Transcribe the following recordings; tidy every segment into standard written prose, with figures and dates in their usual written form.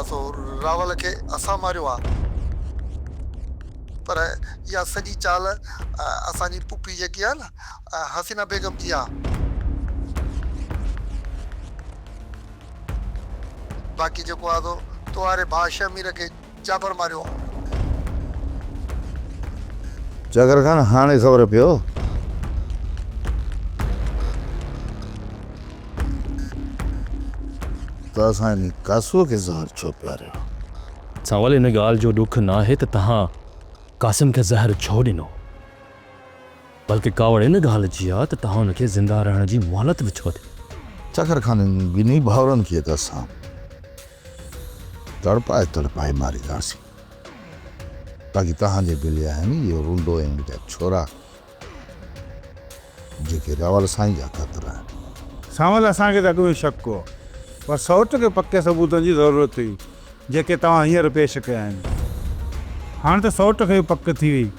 सो रावल खे असां मारियो आहे, पर इहा सॼी चाल असांजी पुपी जेकी आहे न हसीना बेगम जी आहे। बाक़ी जेको आहे तो वारे भाउ शमीर खे जाबर मारियो आहे। जागर खान हाणे ख़बर पियो? त असांजी कासूअ खे ज़हर छो पियारियो? सावल इन ॻाल्हि जो ॾुख न आहे त तव्हां कासिम खे ज़हर छो ॾिनो, बल्कि कावड़ इन ॻाल्हि जी आहे त तव्हां हुनखे ज़िंदा रहण जी मोहलत बि छो ॾिनी। जागर खान ॿिन्ही भाउरनि खे त असां तड़पाए मारींदासीं। बाक़ी तव्हांजे बिले आहिनि इहो रुंडो ऐं मुंहिंजा छोरा जेके रावल साईं जा ख़तरा आहिनि। सावल असांखे त अॻु में शक हो, पर 100% पके सबूतनि जी ज़रूरत हुई जेके तव्हां हींअर पेश कया आहिनि। हाणे त 100% पक थी वई,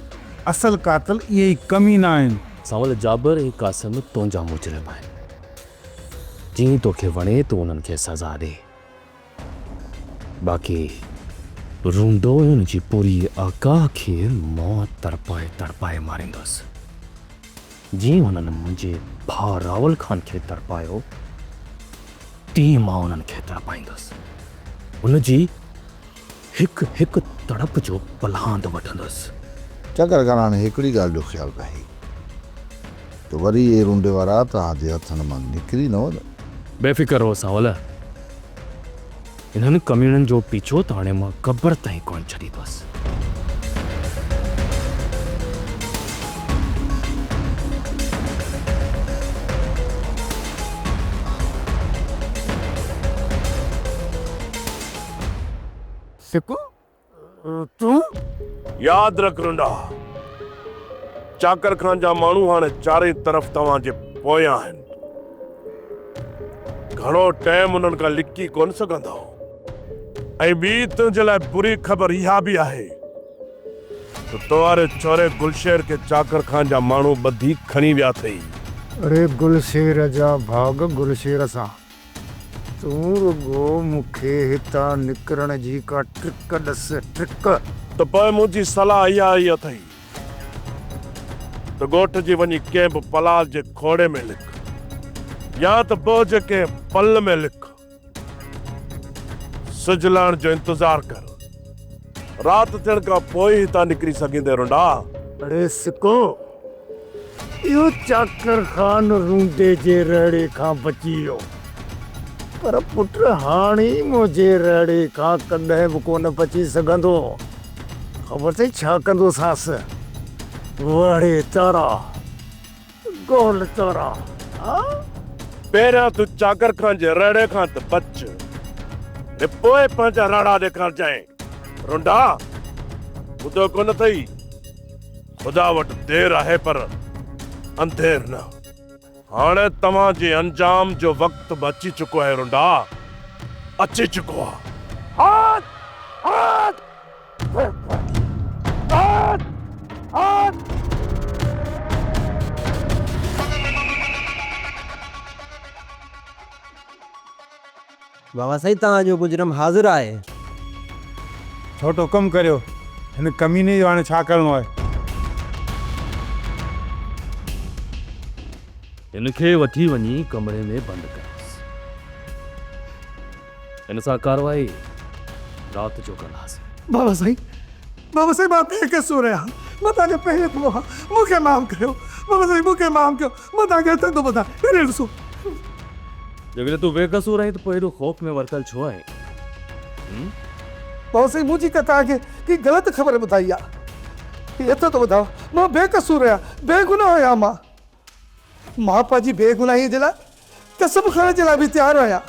असल कातिल इहे ई कमी न आहिनि। सावल जाबर ऐं कासिम तुंहिंजा मुजरिम आहिनि, जीअं तोखे वणे तूं उन्हनि खे सज़ा ॾे। बाक़ी रूंडो ऐं हुनजी पूरी आगाह खे मौत तड़पाए मारींदुसि, जीअं हुननि मुंहिंजे भाउ रावल खान खे तड़पायो, तीअं मां उन्हनि खे तड़पाईंदुसि। उनजी हिकु हिकु तड़प जो बलहांद वठंदुसि। जागर खान हाणे हिकिड़ी ॻाल्हि जो ख़्यालु रहे त वरी इहे रुंडे वारा तव्हांजे हथनि मां निकिरी न वञनि। बेफ़िक्र हो सावल, इन्हनि कम्यूननि जो पीछो त हाणे मां क़बर ताईं कोन छॾींदुसि। सिकू तूं याद रख रुंडा, चाकर खान जा माण्हू हाणे चारे तरफ़ तव्हांजे पोयां आहिनि। घणो टाइम उन्हनि खां लिकी कोन सघंदो। ऐं ॿी तुंहिंजे लाइ बुरी ख़बर इहा बि आहे त तोवारे छोरे गुलशेर खे चाकर खान जा माण्हू ॿधी खणी विया अथई। अरे गुलशेर जा भाग गुलशेर सां, तूं रुगो मूंखे हितां निकिरण जी का ट्रिक ॾस, ट्रिक। त पोइ मुंहिंजी सलाह इहा ई अथई त ॻोठ जी वञी कंहिं बि पलाल जे खोड़े में लिख, या त पोइ जेके पल में लिख। सिजलण जो इंतज़ार कर, राति थियण खां पोइ ई तां निकिरी सघंदे रुंडा। अरे सिको, इहो चाकर खान रूंडे जे रड़े खां बची वियो, पर पुट हाणे मुंहिंजे रड़े खां कॾहिं बि कोन बची सघंदो। ख़बर अथई छा कंदो सास? वड़े तारा गोल तारा। पहिरियां तूं चाकर खान जे रड़े खां त बच, ने पोइ पंहिंजा राड़ा ॾेखारजांइ। रुंडा ॿुधो कोन अथई, ख़ुदा वटि देर आहे पर अंधेर न। हाणे तव्हांजे अंजाम जो वक़्तु बि अची चुको आहे रुंडा, अची चुको आहे। हाथ हाथ हाथ हाथ। बाबा साईं तव्हांजो मुजरम हाज़िर आहे। छोटो कमु करियो, हिन कमीने जो हाणे छा करिणो आहे? इनखे वठी वञी कमरे में बंदि कयोसि। इन सां कार्रवाई राति जो कंदासीं। बाबा साईं मां बेकसूर आहियां, मां तव्हांखे पहिरियों थो आहियां, मूंखे माफ़ कयो बाबा साईं, मूंखे माफ़ कयो। मां तव्हांखे हथनि थो ॿुधां, हेॾे ॾिसो। जेकॾहिं तूं बेकसूर आहीं त पोइ हेॾो ख़ौफ़ में वरतल छो आहे? बाबा साईं मुंहिंजी का तव्हांखे की ग़लति ख़बर ॿुधाई आहे। हथ थो ॿुधायो, मां बेकसूर आहियां, बेगुनाह आहियां। मां पंहिंजी बेगुनाही जे लाइ कसम खणण जे लाइ बि तयारु आहियां।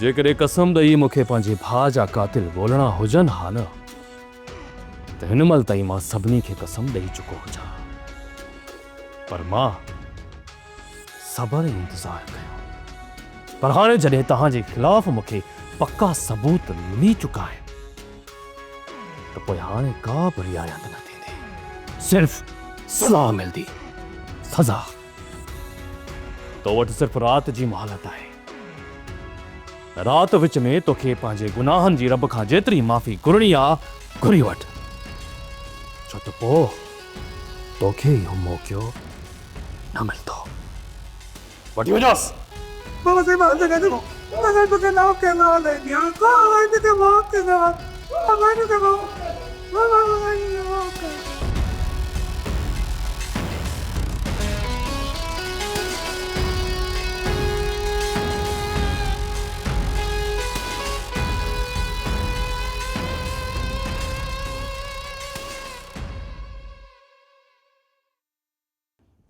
जेकॾहिं कसम ॾेई मूंखे पंहिंजे भाउ जा कातिल ॻोल्हणा हुजनि हा न, त हिन महिल ताईं मां सभिनी खे कसम ॾेई चुको हुजां। पर मां सबर ऐं इंतज़ार कयो, पर हाणे जॾहिं तव्हांजे ख़िलाफ़ मूंखे पक्का सबूत मिली चुका आहिनि, त पोइ हाणे का बि रियायत न थींदी, सिर्फ़ सज़ा मिलंदी। सज़ा तो वटि सिर्फ़ राति जी मोहलत आहे, रात विच में तोखे पंहिंजे गुनाहनि जी रब खां जेतिरी माफ़ी घुरणी आ घुरी वठ, छो त पोइ तोखे इहो मौक़ो न मिलंदो। वठी वञोसि। बाबा साहिब मां जगह दो मगर मुझे नाव के नाव ले दिया को आई के मौत के नाव बाबा ने देखो बाबा ने मौत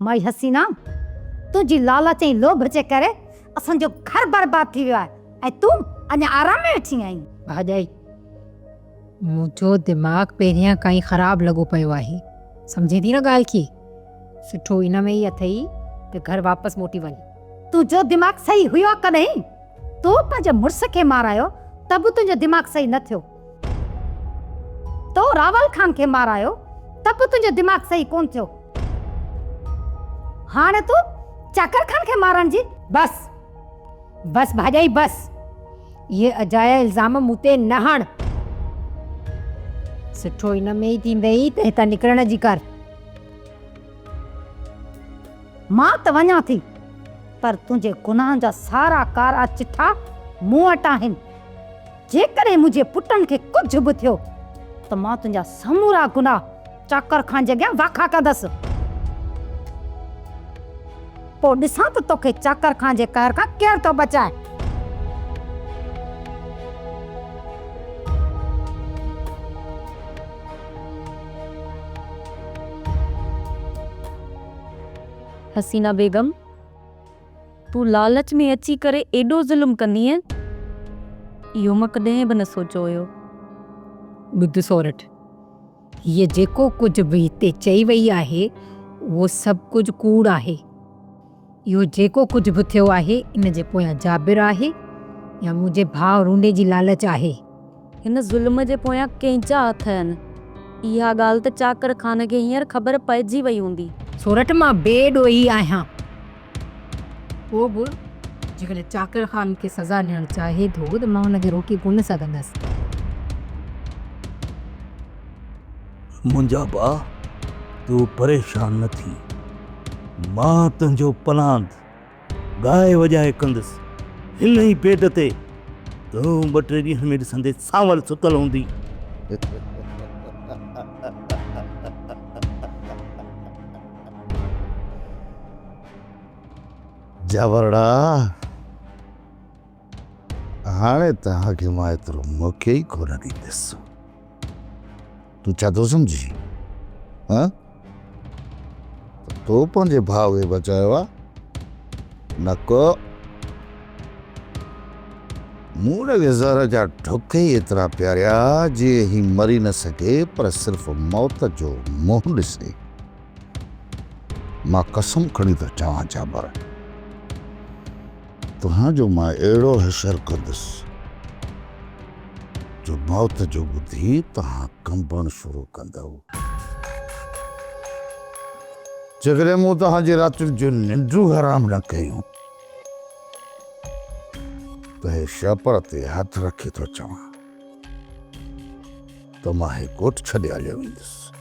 माई हसीना तुझी लालच ऐं लोभ जे करे असांजो घर बर्बाद थी वियो आहे ऐं तूं अञा आराम में वेठी आहीं। भाॼाई मुंहिंजो दिमाग़ पहिरियां खां ई ख़राबु लॻो पियो आहे, सम्झे थी न ॻाल्हि खे? सुठो इन में ई अथई त घर वापसि मोटी वञे। तुंहिंजो दिमाग़ सही हुयो कॾहिं? तूं पंहिंजे मुड़ुस खे मारायो त बि तुंहिंजो दिमाग़ सही न थियो। तो रावल खान खे मारायो त बि तुंहिंजो दिमाग़ सही कोन थियो। हाणे तूं चाकर खान खे मारण जी बस बस भाॼाई बस, ये अजाया इल्ज़ाम मूं ते न हण। सुठो इन में ई थींदई त हितां निकिरण जी कर। मां त वञा थी, पर तुंहिंजे गुनाहनि जा सारा कारा चिठा मूं वटि आहिनि। जेकॾहिं मुंहिंजे पुटनि खे कुझु बि थियो त मां तुंहिंजा समूरा गुनाह चाकर खान जे अॻियां वाखा कंदसि। पोइ ॾिसां त तोखे चाकर खान जे कहर खां केरु थो बचाए। हसीना बेगम, तू लालच में अची करे एॾो ज़ुल्म कंदीअ, इहो मां कॾहिं बि न सोचियो हुयो। ॿुध सोरठ, हीअ जेको कुझु बि हिते चई वई आहे उहो सभु कुझु कूड़ आहे। इहो जेको कुझु बि थियो आहे इन जे पोयां जाबिर आहे या मुंहिंजे भाउ रूंडे जी लालच आहे। हिन ज़ुल्म जे पोयां कंहिंजा हथ आहिनि, इहा ॻाल्हि त चाकर खान खे हींअर ख़बर पइजी वई हूंदी। सोरठ मां बेॾोही आहियां, पोइ बि जेकॾहिं चाकर खान खे सज़ा ॾियणु चाहे थो त मां हुनखे रोकी कोन सघंदसि। मुंहिंजा भाउ, तूं परेशान न थी, मां तुंहिंजो पलांद गाए वॼाए कंदुसि। हिन ई पेट ते तूं 2-3 ॾींहनि में ॾिसंदे सांवल सुतल हूंदी। जबरड़ा, हाणे तव्हांखे मां एतिरो मौक़ो ई कोन ॾींदुसि। तूं छा थो सम्झी? हाँ, तो पंहिंजे भाउ खे बचायो आहे न को? मूं हुनखे ज़हर जा ढुक ई एतिरा प्यारिया जे ही मरी न सघे पर सिर्फ़ु मौत जो मुंहुं ॾिसे। मां कसम खणी थो चवां जाबर, तुंहिंजो मां अहिड़ो हशर कंदुसि जो मौत जो ॿुधी तव्हां कंबण शुरू कंदव। जेकॾहिं मूं तव्हांजी रातियुनि जूं निंडूं हराम न कयूं त हे शापर ते हथ रखी थो चवां त मां हे ॻोठु छॾे हलियो वेंदुसि।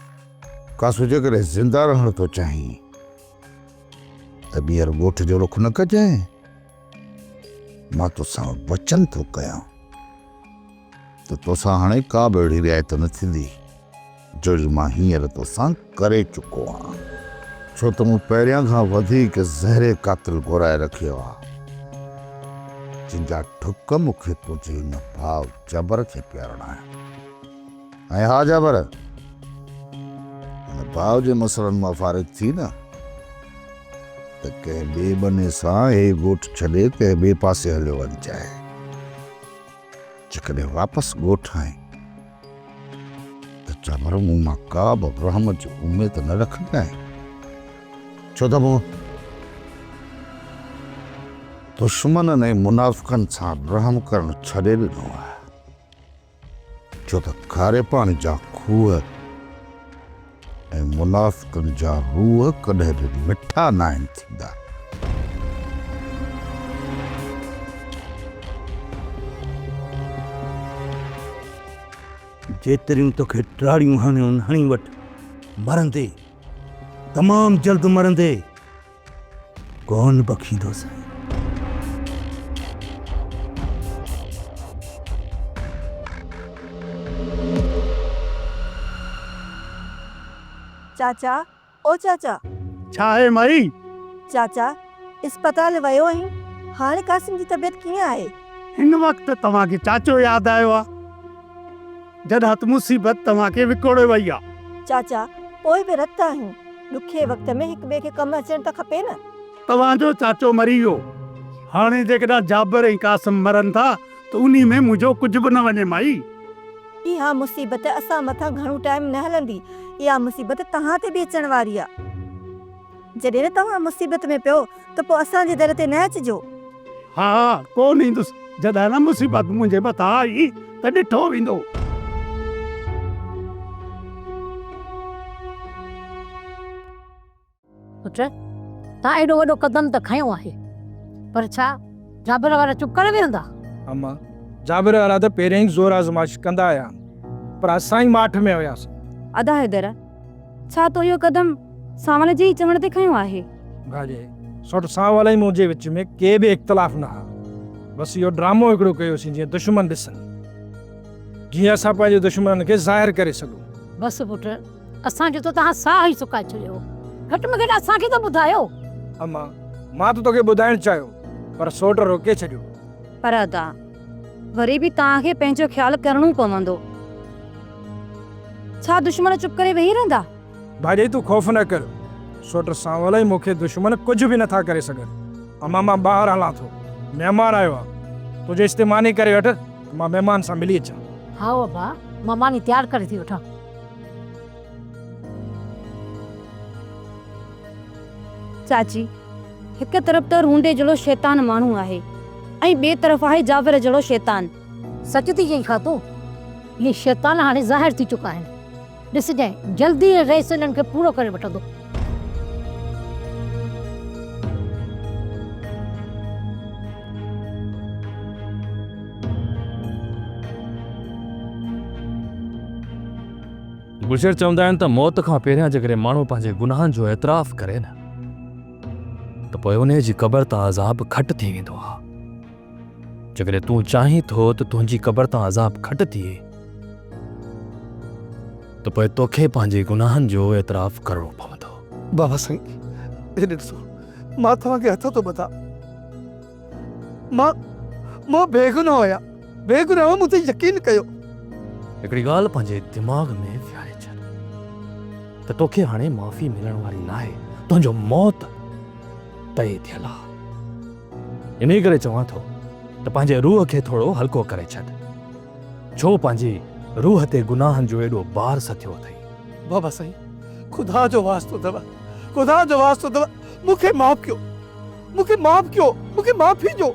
कासु जेकॾहिं ज़िंदा रहण थो चाहीं त ॿीहर ॻोठ जो रुख न कजांइ। मां तोसां वचन थो कयां त तोसां हाणे का बि अहिड़ी रिआयत न थींदी जो मां हींअर तोसां करे चुको आहियां। छो त मूं पहिरियां खां वधीक ज़हरे क़ातिल घुराए रखियो आहे, जिनजा ढुक मूंखे तुंहिंजे हिन भाउ जबर खे पियारणा आहिनि। ऐं हा जबर, हिन भाउ जे मसइलनि मां फारिग थी न त कंहिं ॿिए बने सां हे ॻोठु छॾे कंहिं ॿिए पासे हलियो वञजांइ। जेकॾहिं वापसि ॻोठु आहीं त जबर मूं मां का बि रहम जी उमेद न रखंदाइ। छो त मूं दुश्मननि ऐं मुनाफ़िक़नि सां रहम करणु छॾे ॾिनो आहे। छो त खारे पाणी जा खूह ऐं मुनाफ़िक़नि जा रूह कॾहिं बि मिठा न आहिनि थींदा। जेतिरियूं तोखे ट्राड़ियूं हणी वठ, मरंदे, तमामु जल्द मरंदे कौन बख़ींदो साईं। चाचा, ओ चाचा, छा आहे माई? चाचा इस्पताल वियो आहीं, हाणे कासिम जी तबियत कीअं आहे? हिन वक़्तु तव्हांखे चाचो यादि आयो आहे, जॾहिं त मुसीबत तव्हांखे विकोड़े वई आहे। चाचा पोइ बि रत आहियूं, ॾुखे वक़्त में हिक ॿिए खे कमु अचणु त खपे न। तव्हांजो चाचो मरी वियो, हाणे जेकॾहिं जाबिर ऐं कासिम मरनि था त उन्ही में मुंहिंजो कुझु बि न वञे माई। इहा मुसीबत असां मथां घणो टाइम न हलंदी, इहा मुसीबत तव्हां ते बि अचण वारी आहे। जॾहिं न तव्हां मुसीबत में पियो त पोइ असांजे दर ते न अचिजो। हा कोन ईंदुसि, जॾहिं न मुसीबत मुंहिंजे मथां आई त ॾिठो वेंदो। पुट, तव्हां एॾो वॾो कदम त खयो आहे, पर छा जाबिर वारा चुप करे वेहंदा? अम्मा, जाबिर वारा त पहिरियों ई ज़ोर आज़माइश कंदा आया, पर असां ई माठ में हुयासीं। अदा हैदर, छा तो इहो कदम सावल जे ई चवण ते खयो आहे? भाॼे सोट सावल ई मुंहिंजे विच में के बि इख़्तिलाफ़ न हा, बसि इहो ड्रामो हिकिड़ो कयोसीं जीअं दुश्मन ॾिसनि, जीअं असां पंहिंजे दुश्मन खे ज़ाहिर करे सघूं। बसि पुट, असांजो त तव्हां साह ई सुकाए छॾियो, घटि में घटि असांखे त ॿुधायो। अम्मा, मां त तोखे ॿुधाइणु चाहियो, पर सोट रोके छॾियो। पर अदा, वरी बि तव्हांखे पंहिंजो ख़्यालु करणो पवंदो। छा दुश्मन चुप करे वेही रहंदा? भाॼी तूं ख़ौफ़ न कर, सोट सावल ई मूंखे दुश्मन कुझु बि नथा करे सघनि। अम्मा, मां ॿाहिरि हलां थो, महिमान आयो आहे, तुंहिंजे इस्तेमानी करे वठ, मां महिमान सां मिली अचां। हा बाबा, मां मानी तयारु करे थी वठां। चाची, हिकु तरफ़ त रूंडे जहिड़ो शैतान माण्हू आहे ऐं ॿिए तरफ़ आहे जाबिर जहिड़ो शैतान। सच थी चईं खातो, ये शैतान हाणे ज़ाहिर थी चुका आहिनि। ॾिसजांइ, जल्दी रेस इन्हनि खे पूरो करे वठंदो। गुलशर चवंदा आहिनि त मौत खां पहिरियां जेकॾहिं माण्हू पंहिंजे गुनाहनि जो एतिराफ़ करे न, त पोइ उन जी क़बर तां अज़ाब घटि थी वेंदो आहे। जेकॾहिं तूं चाहीं थो त तुंहिंजी क़बर तां अज़ाब घटि थिए, त पोइ तोखे पंहिंजे गुनाहनि जो एतिराफ़ करणो पवंदो। बाबा साईं, हे ॾिसो, मां तव्हांखे हथ थो ॿधां, मां बेगुनाह हुया, बेगुनाह मूं ते यकीन कयो। हिकिड़ी ॻाल्हि पंहिंजे दिमाग़ में विहारे छॾ त तोखे हाणे माफ़ी मिलण वारी न आहे, तुंहिंजो मौत तय थियल आहे। इन करे चवां थो त पंहिंजे रूह खे थोरो हल्को करे छॾ, छो पंहिंजी रूह ते गुनाहनि जो एॾो बार सथियो अथई। बाबा साईं, खुदा जो वास्तो अथव, खुदा जो वास्तो अथव, मूंखे माफ़ कयो, मूंखे माफ़ कयो, मूंखे माफ़ी ॾियो।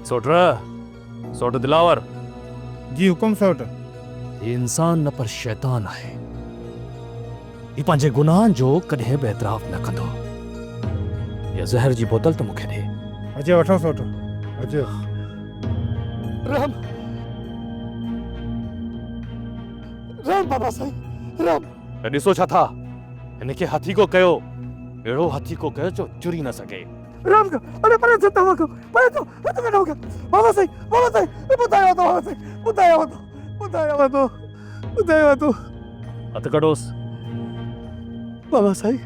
सोट दिलावर, जी हुकुम सोट। ये इंसान न पर शैतान आहे, ये पंहिंजे गुनाहनि जो कॾहिं बि एतिराफ़ न कंदो। या ज़हर जी बोतल त मूंखे ॾे। अचे वठो सोट, अचे। राम राम बाबा साईं, राम। त ॾिसो छा था, हिनखे हथी को कयो, अहिड़ो हथी को कयो जो चुरी न सघे। राम का, अरे परे से तव्हां को, परे तो हथ में न होगा। बाबा साईं, ॿुधायो तो, बाबा साईं, ॿुधायो तो। हथ कढोस। बाबा साईं,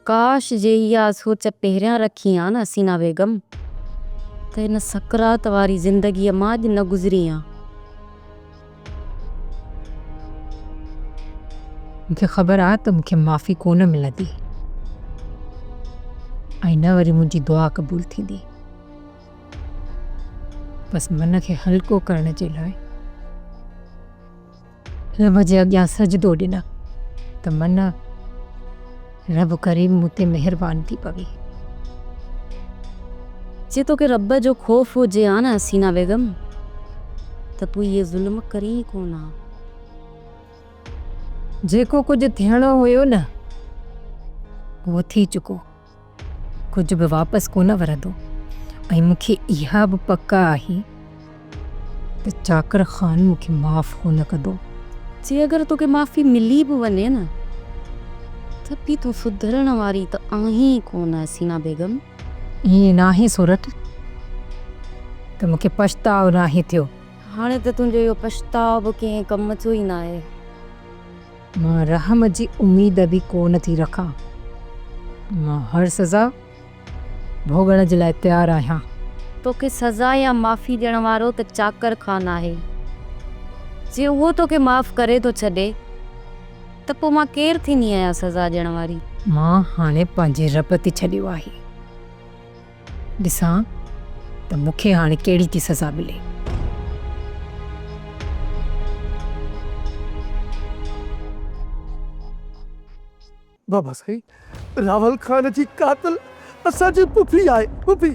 काश जे इहा सोच पहिरियां रखी आ न हसीना बेगम, त हिन सकरात वारी ज़िंदगीअ मां अॼु न गुज़री आ। मूंखे ख़बर आहे त मूंखे माफ़ी कोन मिलंदी ऐं न वरी मुंहिंजी दुआ क़बूल थींदी, बसि मन खे हल्को करण जे लाइ रब जे अॻियां सजदो ॾिना त मन रब करीम मूं ते महिरबानी थी पवे। जे तोखे रब जो ख़ौफ़ हुजे हा न हसीना बेगम त तूं इहे ज़ुल्म करी कोन हा। जेको कुझु थियणो हुयो न उहो थी चुको, कुझु बि वापसि कोन वरंदो। ऐं मूंखे इहा बि पक आहे त चाकर ख़ान मूंखे माफ़ कोन कंदो। जे अगरि तोखे माफ़ी मिली बि वञे न त बि तूं सुधरण वारी त आहीं कोन हसीना बेगम। ईअं नाहे सूरत त मूंखे पछताव नाहे थियो। हाणे त तुंहिंजो इहो पछताव बि कंहिं कम जो ई न आहे। मां रहम जी उम्मीद बि कोन थी रखां। मां हर सज़ा भोगण जे लाइ तयारु आहियां। तोखे सज़ा या माफ़ी ॾियण वारो त चाकर ख़ान आहे। जे उहो तोखे माफ़ करे थो छॾे त पोइ मां केरु थींदी आहियां सज़ा ॾियण वारी। मां हाणे पंहिंजे रब ते छॾियो आहे। ॾिसां त मूंखे हाणे कहिड़ी थी सज़ा मिले। बाबा साईं रावल खान जी कातिल असांजी पुफी आहे। पुफी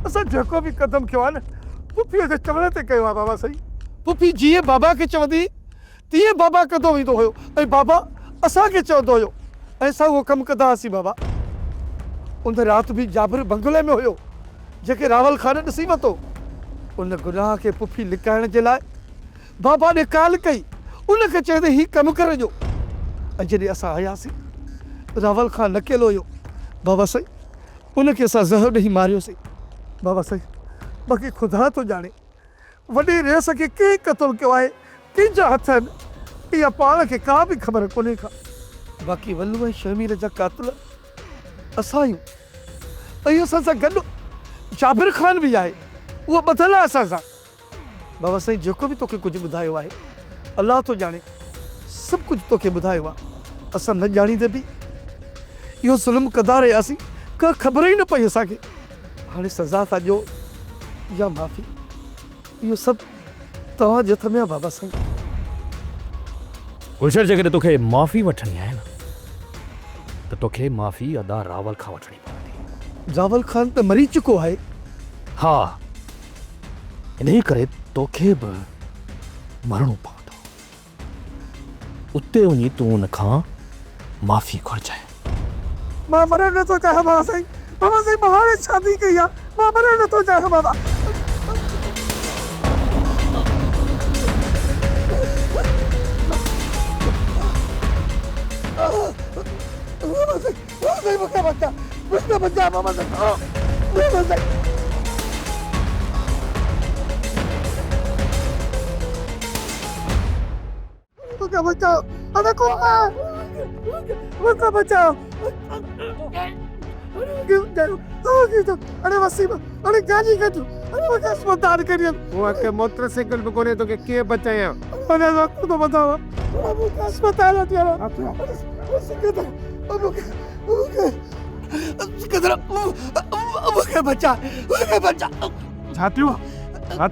असां जेको बि क़दम कयो आहे न पुफीअ जे चवण ते कयो आहे। बाबा साईं पुफी जीअं बाबा खे चवंदी तीअं बाबा कंदो वेंदो हुयो ऐं बाबा असांखे चवंदो हुयो ऐं असां उहो कमु कंदा हुआसीं। बाबा उन राति बि जाबिर बंगले में हुयो जेके रावल खान ॾिसी वरितो। उन गुनाह खे पुफी लिकाइण जे लाइ बाबा ने काल कई, उनखे चवंदे हीउ कमु करे ॾियो। ऐं जॾहिं असां आयासीं रावल खान अकेलो हुयो। बाबा साईं उनखे असां ज़हर ॾेई मारियोसीं। बाबा साईं बाक़ी ख़ुदा तो ॼाणे वॾी रेस खे कंहिं क़तलु कयो आहे, कंहिंजा हथ आहिनि, इहा पाण खे का बि ख़बर कोन्हे का। बाक़ी वल्लू ऐं शमीर जा कातिल असां आहियूं ऐं असां सां गॾु जाबिर ख़ान बि आहे, उहो ॿधल आहे असां सां। बाबा साईं जेको बि तोखे कुझु ॿुधायो आहे अलाह तो ॼाणे, सभु कुझु तोखे ॿुधायो आहे। असां न ॼाणींदे बि इहो ज़ुल्म कंदा रहियासीं, का ख़बर ई न पई असांखे। हाणे सज़ा था ॾियो या माफ़ी, इहो सभु तव्हांजे हथ में आहे। बाबा साईं गुलशन जेकॾहिं तोखे माफ़ी वठणी आहे न त तोखे माफ़ी अदा रावल खां वठणी पवंदी। रावल खान त मरी चुको आहे। हा इन्ही करे तोखे बि मरणो पवंदो। उते वञी तूं उन खां माफ़ी घुरजांइ। मां मरण नथो चाहियां बाबा साईं। बाबा साईं मां हाणे शादी कई आहे, मां मरण नथो चाहियां बाबा। मूंखे बचा, मूंखे बचा बाबा साईं, बाबा साईं। मूंखे बचाओ, अरे को मूंखे बचाओ। अरे वसीम, अरे गाड़ी कढ, अरे मूंखे अस्पताल करियो। उहा के मोटरसाइकिल पे कोने तो के के बचाया। अरे वक्त तो बताओ, मूंखे अस्पताल अची वञो। मूंखे बचा, मूंखे बचा। छाती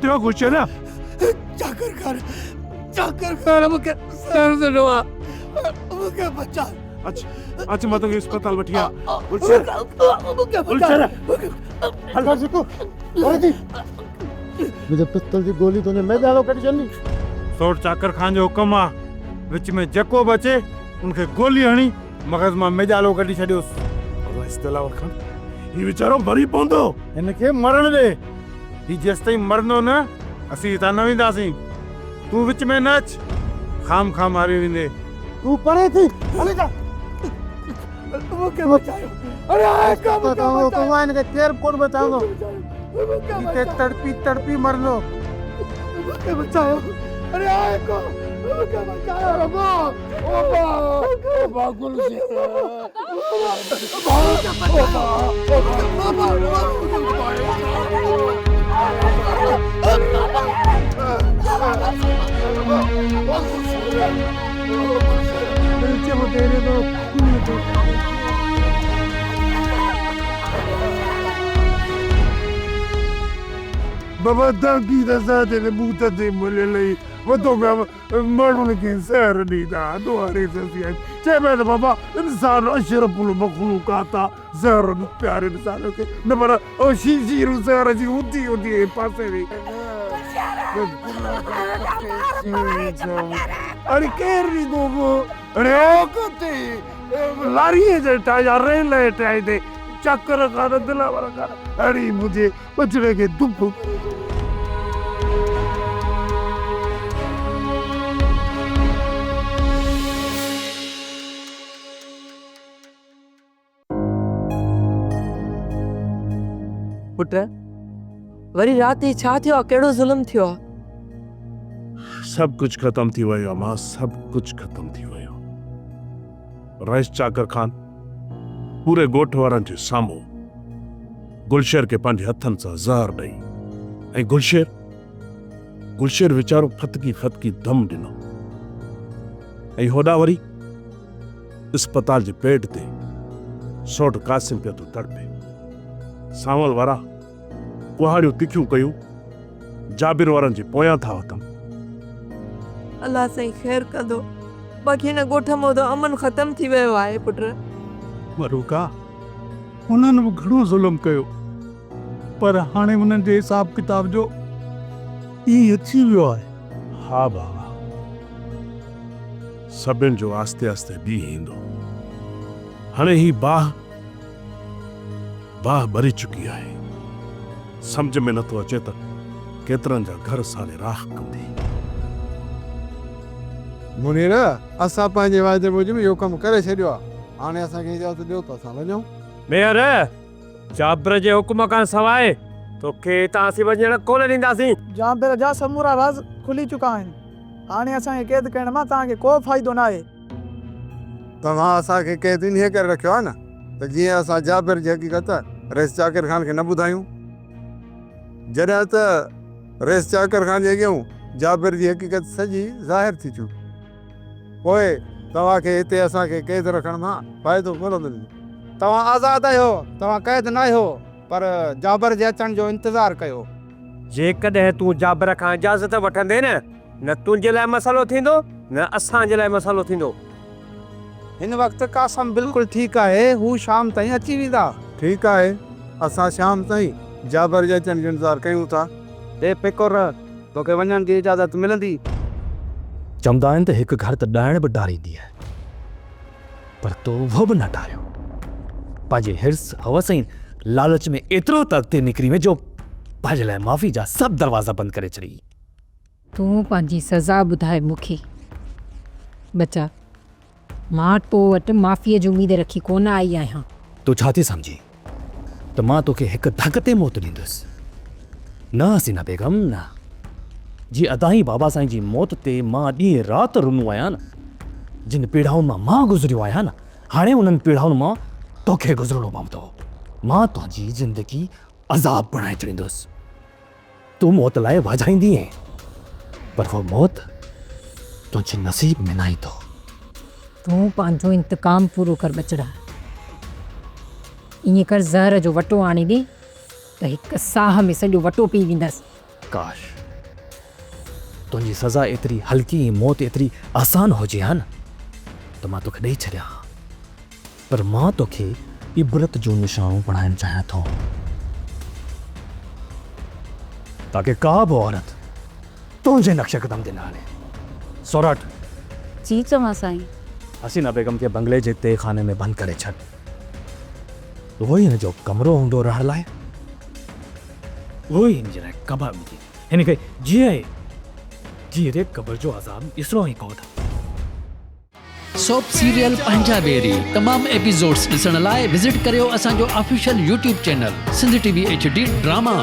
हो गुस्से ना चाकर खान मूंखे सर ॾिनो आहे, मूंखे बचा। अच्छा मैं तो अस्पताल बैठिया। मुझे पिस्तौल जी गोली तूने मैदानो कटी छॾी। सोट चाकर खान जो हुक्म आ, विच में जेको बचे उनखे गोली हणी मगज़ मां मेजालो कढी छॾियोसि। इस्तेलावर खान ही वीचारो मरी पवंदो, इनखे मरण दे। ही जेसिताईं मरंदो न असीं हितां न वेंदासीं। तूं विच में न अच, खाम खाम मारे वेंदे। तू परे थी, हले जा। मूंखे बचायो। अरे आए का बताओ तो वाइन के केर कोन बचाओ। इते तड़पी तड़पी मरनो। मूंखे बचायो। अरे आए को मूंखे बचायो रबो। ओ बा गुलशी। बाबा ताकि दसा तेरे मुंह ते मुले लई वो तो मरण के सर नीदा दुआरे से चे मैं बाबा इंसान अशरफुल मखलूकात जहर प्यारे इंसानों के न बड़ा ओ शीरू सर जी होती है पासे में अरे केरी गोगो अरे ओ कते लारी है टाया रे ले टाई दे चक्कर खाना दिला वाला खाना अरे मुझे बचने के दुख पुट वरी रात ही छा थियो केड़ो जुल्म थियो सब कुछ खत्म थी वयो मां सब कुछ खत्म थी वयो रईस चाकर खान पूरे गोठ वारनि जे साम्हूं गुलशेर के पंहिंजे हथनि सां ज़हर ॾेई ऐं गुलशेर वीचारो फतकी दम ॾिनो ऐं होॾां वरी अस्पताल जे पेट ते सौट कासिम पियो थो तड़पे सावल वारा कुहाड़ियूं तिखियूं कयूं जाबिर वारनि जे पोयां था वतमि अल्लाह साईं खैर कंदो बाक़ी हिन ॻोठ मां त अमन ख़तम थी वियो आहे पुट मरूका उन्हनि बि घणो ज़ुल्म कयो पर हाणे उन्हनि जे हिसाब किताब जो ई अची वियो आहे हा बाबा सभिनि जो आस्ते आस्ते ॾींहुं ईंदो हाणे ही बाह भरी चुकी आहे सम्झ में नथो अचे त केतिरनि जा घर साले राख कंदी मुनीर असां पंहिंजे वाइदे मूजिबि इहो कमु करे छॾियो आहे हाणे असांखे इजाज़त ॾियो त असां वञूं मेयर जाबिर जे हुकुम खां सवाइ तोखे हितां असीं वञण कोन ॾींदासीं जाबिर जा समूरा राज़ खुली चुका आहिनि हाणे असांखे क़ैद करण मां तव्हांखे को फ़ाइदो न आहे तव्हां असांखे क़ैद इन करे रखियो आहे न त जीअं असां जाबिर जी हक़ीक़त रईस चाकर खान खे न ॿुधायूं जॾहिं त रईस चाकर खान जे अॻियां जाबिर जी हक़ीक़त सॼी ज़ाहिर थी चुकी पोइ तव्हांखे हिते असांखे क़ैद रखण मां फ़ाइदो कोन मिलंदो तव्हां आज़ादु आहियो तव्हां क़ैद न आहियो पर जाबिर जे अचण जो इंतज़ारु कयो जेकॾहिं तूं जाबिर खां इजाज़त वठंदे न तुंहिंजे लाइ मसइलो थींदो न असांजे लाइ मसइलो थींदो हिन वक़्तु कासम बिल्कुलु ठीकु आहे हू शाम ताईं अची वेंदा ठीकु आहे असां शाम ताईं जाबिर जे अचण जो इंतज़ारु कयूं था बेफ़िक्र रह तोखे वञण जी इजाज़त मिलंदी चवंदा आहिनि त हिकु घर त ॾाइण बि डारींदी आहे पर तो उहो बि न डारियो पंहिंजे हिर्स हवस ऐं लालच में एतिरो त अॻिते निकिरी वियो जो पंहिंजे लाइ माफ़ी जा सभु दरवाज़ा बंदि करे छॾी तूं पंहिंजी सज़ा ॿुधाए मूंखे बचा मां तो वटि माफ़ीअ जी उमेद रखी कोन आई आहियां तूं छा थी सम्झी त मां तोखे हिकु धक ते मौत ॾींदुसि न हसीना बेगम न जी अदाई बाबा साईं जी मौत ते मां ॾींहुं राति रुनो आहियां न जिन पीड़ाउनि मां गुज़रियो आहियां न हाणे उन्हनि पीड़ाउनि मां तोखे गुज़रणो पवंदो मां तुंहिंजी ज़िंदगी अज़ाब बणाए छॾींदुसि तूं मौत लाइ वाझाईंदी ऐं पर उहो मौत तुंहिंजे नसीब में न ईंदो तूं पंहिंजो इंतकाम पूरो कर बचड़ा ईअं कर ज़हर जो वटो आणे ॾे त हिकु साह में सॼो वटो पी वेंदसि काश तुंहिंजी सज़ा एतिरी हल्की मौत एतिरी आसान हुजे हा न त मां तोखे ॾेई छॾियां पर मां तोखे इबरत जो निशानो बणाइणु चाहियां थो ताकि का बि औरत तुंहिंजे नक्श कदम ते न हले सौराट जी चवां साईं हसीना बेगम खे बंगले जे ते खाने में बंदि करे छॾ उहो ई हिन जो कमरो हूंदो रहण लाइ उहो ई हिन जे लाइ कबर हूंदी हिन खे जीअं रे कबर जो अज़ाब ॾिसणो ई कोन सोप सीरियल पंजाबेरी तमाम एपिसोड्स ॾिसण लाइ विज़िट करियो असांजो official YouTube channel Sindh TV HD drama.